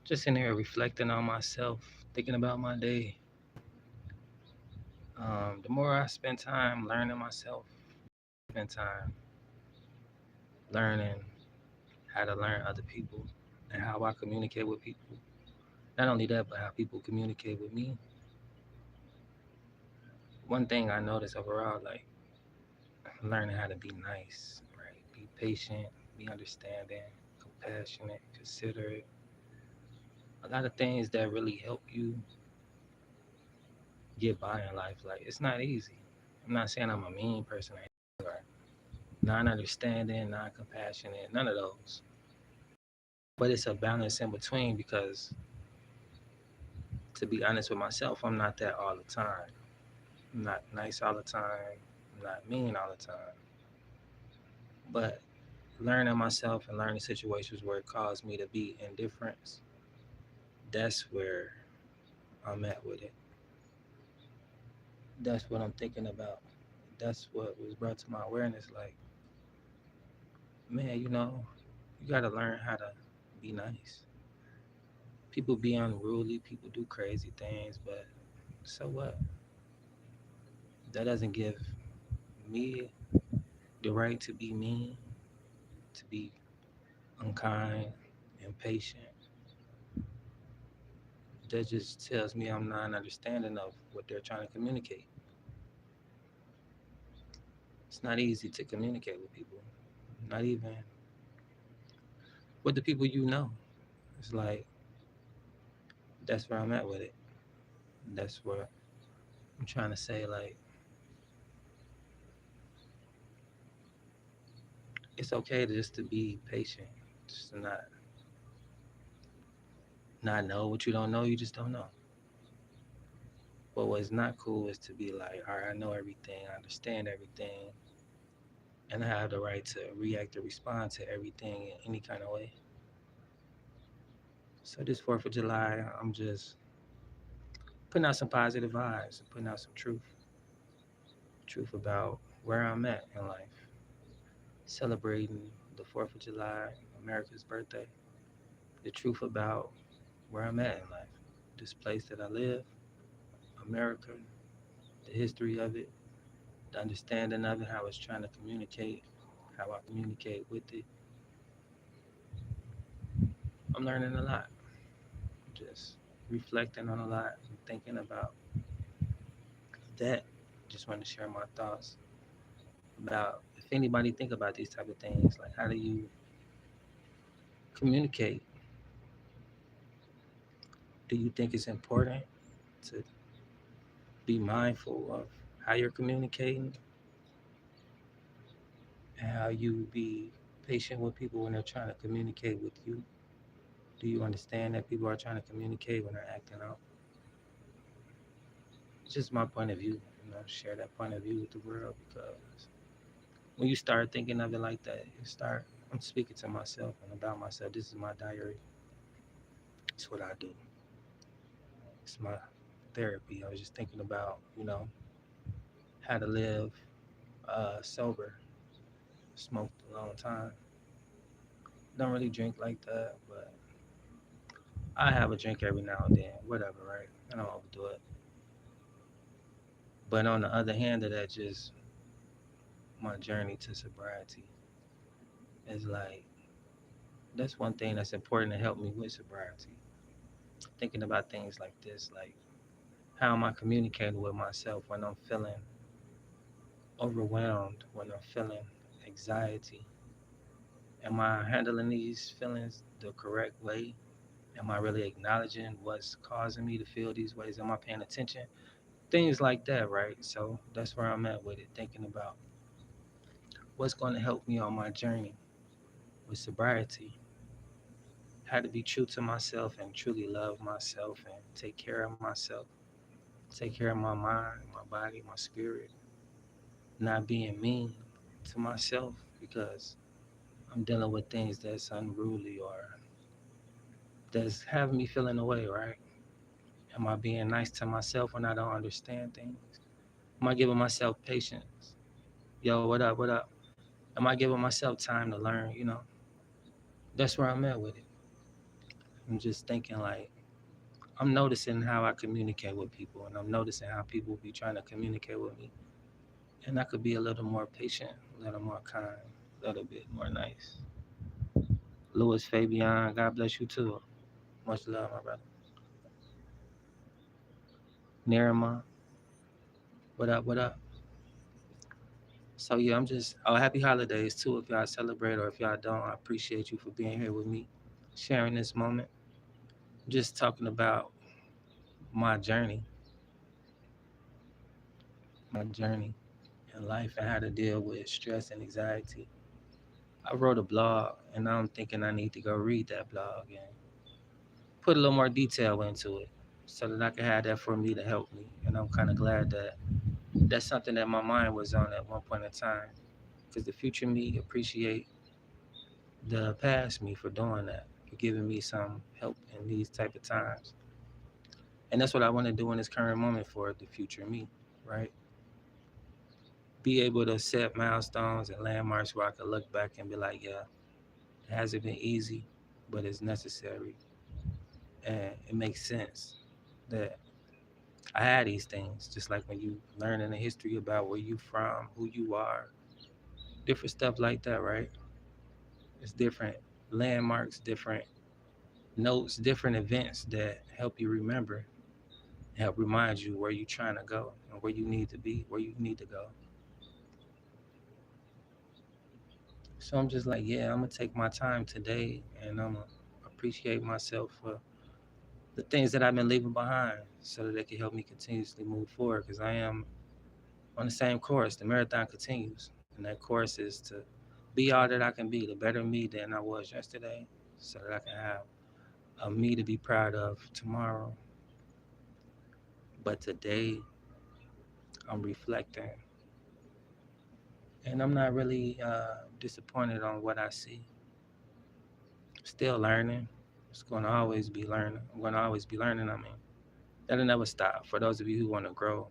Just in here reflecting on myself, thinking about my day. The more I spend time learning myself, spend time learning how to learn other people and how I communicate with people. Not only that, but how people communicate with me. One thing I notice overall, like learning how to be nice, right? Be patient, be understanding, compassionate, considerate. A lot of things that really help you get by in life. Like it's not easy. I'm not saying I'm a mean person or non-understanding, non-compassionate, none of those. But it's a balance in between because, to be honest with myself, I'm not that all the time. I'm not nice all the time. I'm not mean all the time. But learning myself and learning situations where it caused me to be indifference, that's where I'm at with it. That's what I'm thinking about. That's what was brought to my awareness. Like, man, you got to learn how to be nice. People be unruly, people do crazy things, but so what? That doesn't give me the right to be mean, to be unkind, impatient. That just tells me I'm not understanding of what they're trying to communicate. It's not easy to communicate with people, not even with the people you know. It's like, that's where I'm at with it. That's what I'm trying to say. Like, it's okay to just to be patient, just to not know what you don't know. You just don't know. But what's not cool is to be like, all right, I know everything, I understand everything, and I have the right to react or respond to everything in any kind of way. So this 4th of July, I'm just putting out some positive vibes, putting out some truth about where I'm at in life, celebrating the 4th of July, America's birthday, the truth about where I'm at in life, this place that I live, America, the history of it, the understanding of it, how it's trying to communicate, how I communicate with it. I'm learning a lot, just reflecting on a lot and thinking about that. Just want to share my thoughts about if anybody think about these type of things, like how do you communicate? Do you think it's important to be mindful of how you're communicating and how you be patient with people when they're trying to communicate with you? Do you understand that people are trying to communicate when they're acting out? It's just my point of view, share that point of view with the world because when you start thinking of it like that, I'm speaking to myself and about myself. This is my diary. It's what I do. It's my therapy. I was just thinking about, how to live sober. Smoked a long time. Don't really drink like that, but I have a drink every now and then. Whatever, right? I don't overdo it. But on the other hand of that, just my journey to sobriety is like that's one thing that's important to help me with sobriety. Thinking about things like this, like how am I communicating with myself when I'm feeling overwhelmed, when I'm feeling anxiety? Am I handling these feelings the correct way? Am I really acknowledging what's causing me to feel these ways? Am I paying attention? Things like that, right? So that's where I'm at with it, thinking about what's going to help me on my journey with sobriety, how to be true to myself and truly love myself and take care of myself, take care of my mind, my body, my spirit, not being mean to myself because I'm dealing with things that's unruly or that's having me feeling away, right? Am I being nice to myself when I don't understand things? Am I giving myself patience? Yo, what up? What up? Am I giving myself time to learn? That's where I'm at with it. I'm just thinking like I'm noticing how I communicate with people, and I'm noticing how people be trying to communicate with me, and I could be a little more patient, a little more kind, a little bit more nice. Louis Fabian, God bless you too. Much love, my brother. Nerima, what up? What up? So yeah, I'm just happy holidays too. If y'all celebrate or if y'all don't, I appreciate you for being here with me, sharing this moment. Just talking about my journey, my journey in life, and how to deal with stress and anxiety. I wrote a blog, and now I'm thinking I need to go read that blog and put a little more detail into it, so that I can have that for me to help me. And I'm kind of glad that that's something that my mind was on at one point in time, because the future me appreciate the past me for doing that, for giving me some help in these type of times. And that's what I want to do in this current moment for the future me, right? Be able to set milestones and landmarks where I can look back and be like, yeah, it hasn't been easy, but it's necessary. And it makes sense that I had these things, just like when you learn in the history about where you from, who you are, different stuff like that, right? It's different landmarks, different notes, different events that help you remember, help remind you where you're trying to go and where you need to be, where you need to go. So I'm just like, yeah, I'm gonna take my time today and I'm gonna appreciate myself for the things that I've been leaving behind so that they can help me continuously move forward because I am on the same course. The marathon continues. And that course is to be all that I can be, the better me than I was yesterday, so that I can have a me to be proud of tomorrow. But today, I'm reflecting and I'm not really disappointed on what I see. Still learning. It's going to always be learning. I'm going to always be learning. I mean, that'll never stop. For those of you who want to grow,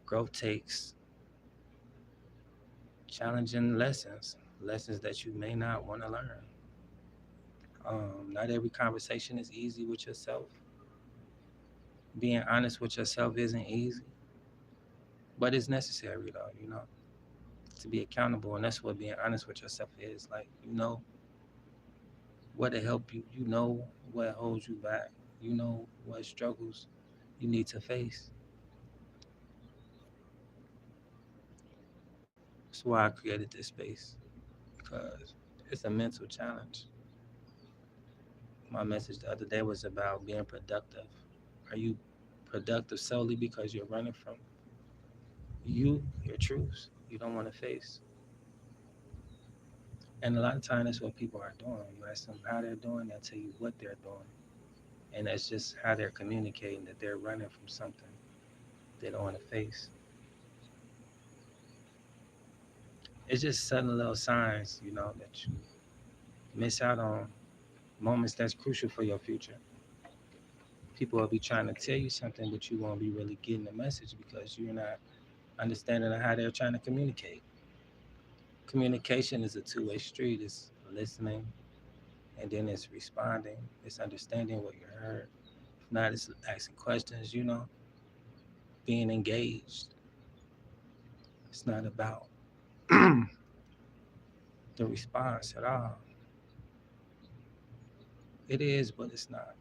growth takes challenging lessons, lessons that you may not want to learn. Not every conversation is easy with yourself. Being honest with yourself isn't easy, but it's necessary though, to be accountable. And that's what being honest with yourself is. Like, what to help you, what holds you back, what struggles you need to face. That's why I created this space, because it's a mental challenge. My message the other day was about being productive. Are you productive solely because you're running from your truths you don't want to face? And a lot of times that's what people are doing. You ask them how they're doing, they'll tell you what they're doing. And that's just how they're communicating that they're running from something they don't want to face. It's just sudden little signs, that you miss out on moments that's crucial for your future. People will be trying to tell you something, but you won't be really getting the message because you're not understanding how they're trying to communicate. Communication is a two-way street. It's listening, and then it's responding. It's understanding what you heard. If not, it's asking questions, being engaged. It's not about the response at all. It is, but it's not.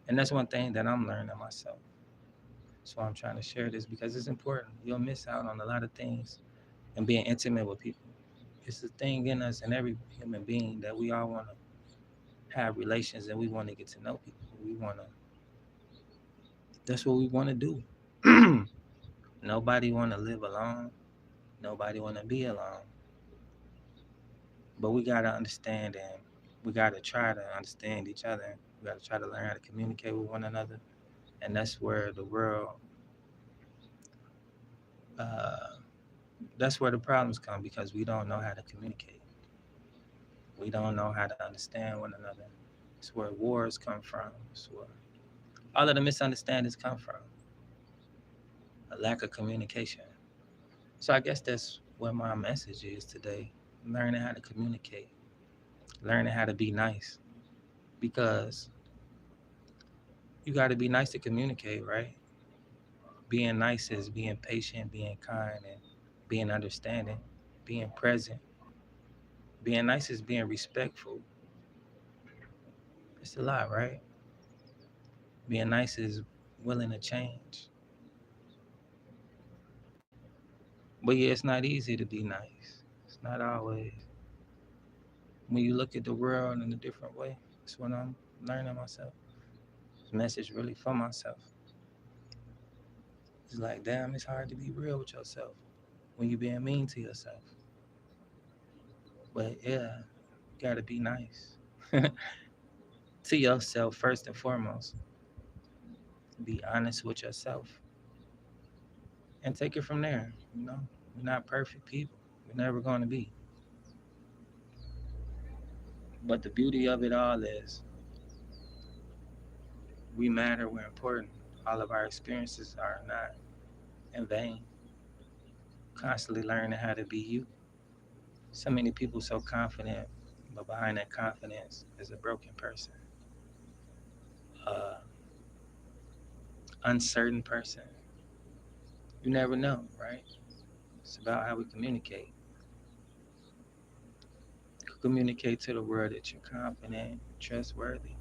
And that's one thing that I'm learning myself. So I'm trying to share this because it's important. You'll miss out on a lot of things and being intimate with people. It's a thing in us and every human being that we all want to have relations and we want to get to know people. That's what we want to do. Nobody want to live alone. Nobody want to be alone. But we got to understand and we got to try to understand each other. We got to try to learn how to communicate with one another. And that's where the world, uh, that's where the problems come because we don't know how to communicate. We don't know how to understand one another. It's where wars come from. It's where all of the misunderstandings come from. A lack of communication. So I guess that's what my message is today. Learning how to communicate, learning how to be nice. because you got to be nice to communicate, right? Being nice is being patient, being kind, and being understanding, being present. Being nice is being respectful. It's a lot, right? Being nice is willing to change. But yeah, it's not easy to be nice. It's not always. When you look at the world in a different way, that's what I'm learning myself. This message really for myself. It's like, damn, it's hard to be real with yourself when you're being mean to yourself. But yeah, you gotta be nice to yourself first and foremost. Be honest with yourself and take it from there. You know, we're not perfect people. We're never going to be. But the beauty of it all is we matter. We're important. All of our experiences are not in vain. Constantly learning how to be you. So many people so confident, but behind that confidence is a broken person, uh, uncertain person. You never know, right? It's about how we communicate. Communicate to the world that you're confident, trustworthy,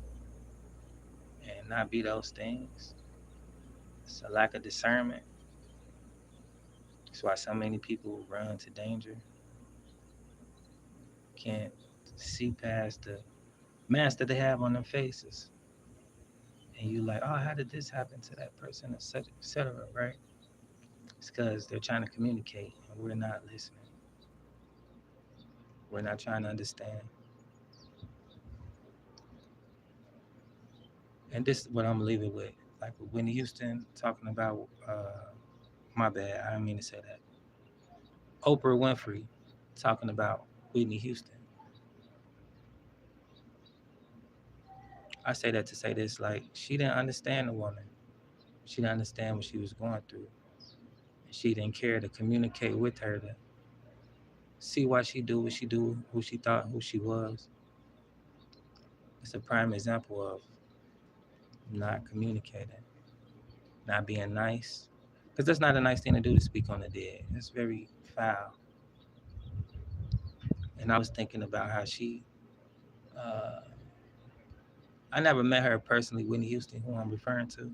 and not be those things. It's a lack of discernment. That's why so many people run to danger, can't see past the mask that they have on their faces. And you like, oh, how did this happen to that person, etc., right? It's because they're trying to communicate and we're not listening. We're not trying to understand. And this is what I'm leaving with. Like with Whitney Houston talking about, my bad, I didn't mean to say that. Oprah Winfrey talking about Whitney Houston. I say that to say this, like, she didn't understand the woman. She didn't understand what she was going through. She didn't care to communicate with her to see why she do what she do, who she thought who she was. It's a prime example of not communicating, not being nice. Because that's not a nice thing to do to speak on the dead. It's very foul. And I was thinking about how uh, I never met her personally, Whitney Houston, who I'm referring to,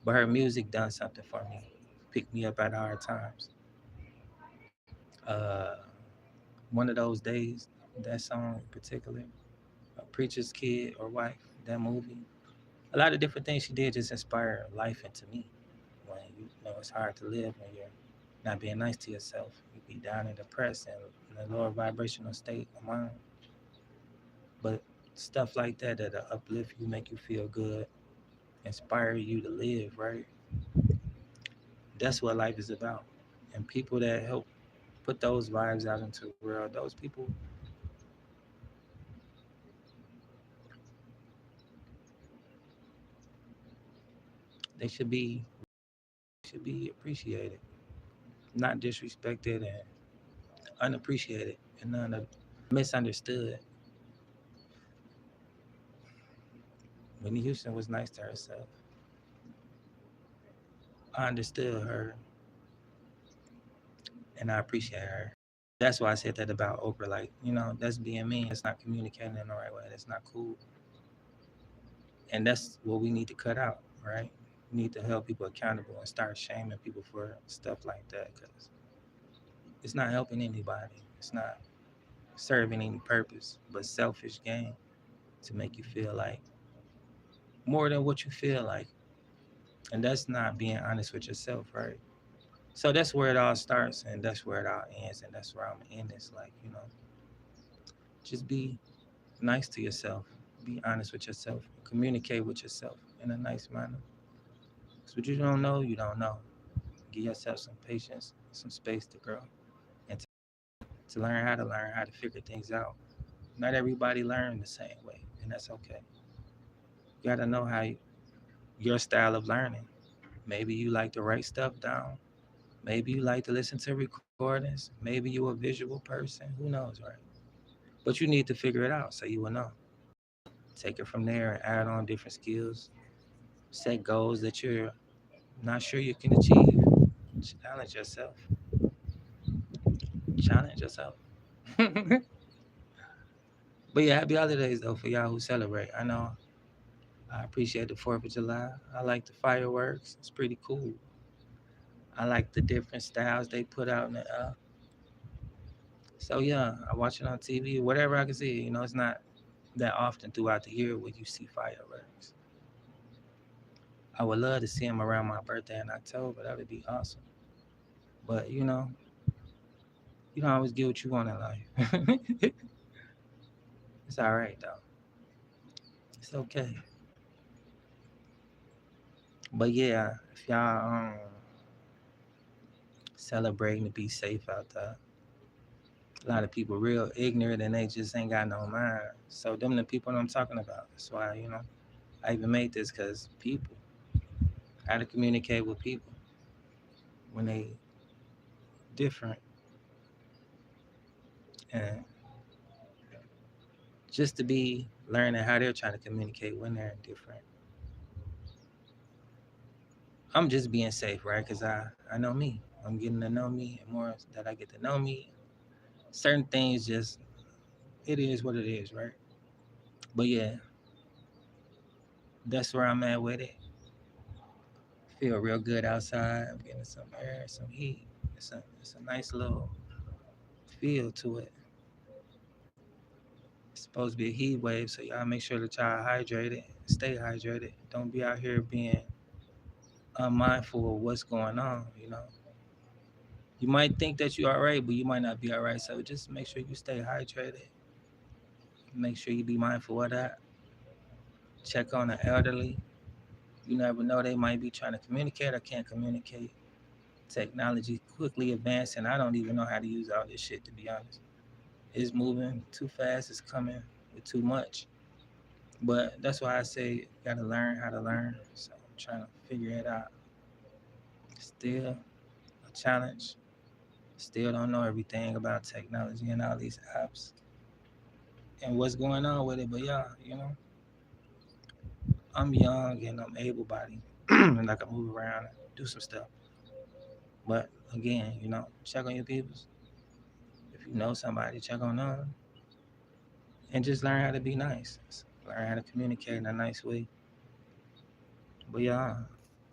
but her music done something for me, picked me up at hard times. Uh, One of those days, that song in particular, a preacher's kid or wife, that movie. A lot of different things she did just inspire life into me. When you know it's hard to live when you're not being nice to yourself, you be down and depressed and in a lower vibrational state of mind. But stuff like that that'll uplift you, make you feel good, inspire you to live, right? That's what life is about. And people that help put those vibes out into the world, those people, they should be appreciated, not disrespected and unappreciated and misunderstood. Whitney Houston was nice to herself. I understood her and I appreciate her. That's why I said that about Oprah. Like, that's being mean. That's not communicating in the right way. That's not cool. And that's what we need to cut out, right? We need to hold people accountable and start shaming people for stuff like that because it's not helping anybody. It's not serving any purpose but selfish gain to make you feel like more than what you feel like. And that's not being honest with yourself, right? So that's where it all starts and that's where it all ends. And that's where I'm gonna end this. Like, just be nice to yourself. Be honest with yourself. Communicate with yourself in a nice manner. Because what you don't know, you don't know. Give yourself some patience, some space to grow, and to learn how to figure things out. Not everybody learn the same way, and that's okay. You gotta know your style of learning. Maybe you like to write stuff down. Maybe you like to listen to recordings. Maybe you're a visual person. Who knows, right? But you need to figure it out so you will know. Take it from there and add on different skills. Set goals that you're not sure you can achieve. Challenge yourself. Challenge yourself. But yeah, happy holidays though for y'all who celebrate. I know I appreciate the 4th of July. I like the fireworks. It's pretty cool. I like the different styles they put out in the so yeah, I watch it on TV, whatever I can see. You know, it's not that often throughout the year where you see fireworks. I would love to see them around my birthday in October. That would be awesome. But you don't always get what you want in life. It's all right though. It's okay. But yeah, if y'all celebrating to be safe out there, a lot of people real ignorant and they just ain't got no mind. So them the people I'm talking about. That's why I even made this because people, how to communicate with people when they different, and just to be learning how they're trying to communicate when they're different. I'm just being safe, right? Because I know me. I'm getting to know me, and more that I get to know me, certain things just it is what it is, right? But yeah, that's where I'm at with it. Feel real good outside. I'm getting some air, some heat. It's a nice little feel to it. It's supposed to be a heat wave, so y'all make sure that y'all hydrated, stay hydrated. Don't be out here being unmindful of what's going on. You might think that you're all right, but you might not be all right. So just make sure you stay hydrated. Make sure you be mindful of that. Check on the elderly. You never know, they might be trying to communicate or can't communicate. Technology quickly advancing. I don't even know how to use all this shit, to be honest. It's moving too fast. It's coming with too much. But that's why I say you gotta learn how to learn. So I'm trying to figure it out. Still a challenge. Still don't know everything about technology and all these apps and what's going on with it. But yeah, I'm young and I'm able bodied and I can move around and do some stuff. But again, check on your peoples. If you know somebody, check on them and just learn how to be nice. Learn how to communicate in a nice way. But yeah,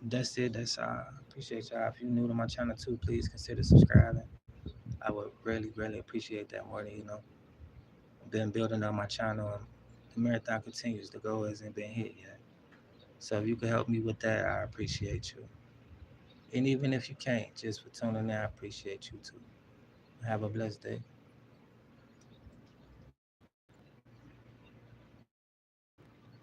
that's it. That's appreciate y'all. If you're new to my channel too, please consider subscribing. I would really, really appreciate that more than I've been building on my channel and the marathon continues. The goal hasn't been hit yet. So if you could help me with that, I appreciate you. And even if you can't, just for tuning in, I appreciate you too. Have a blessed day.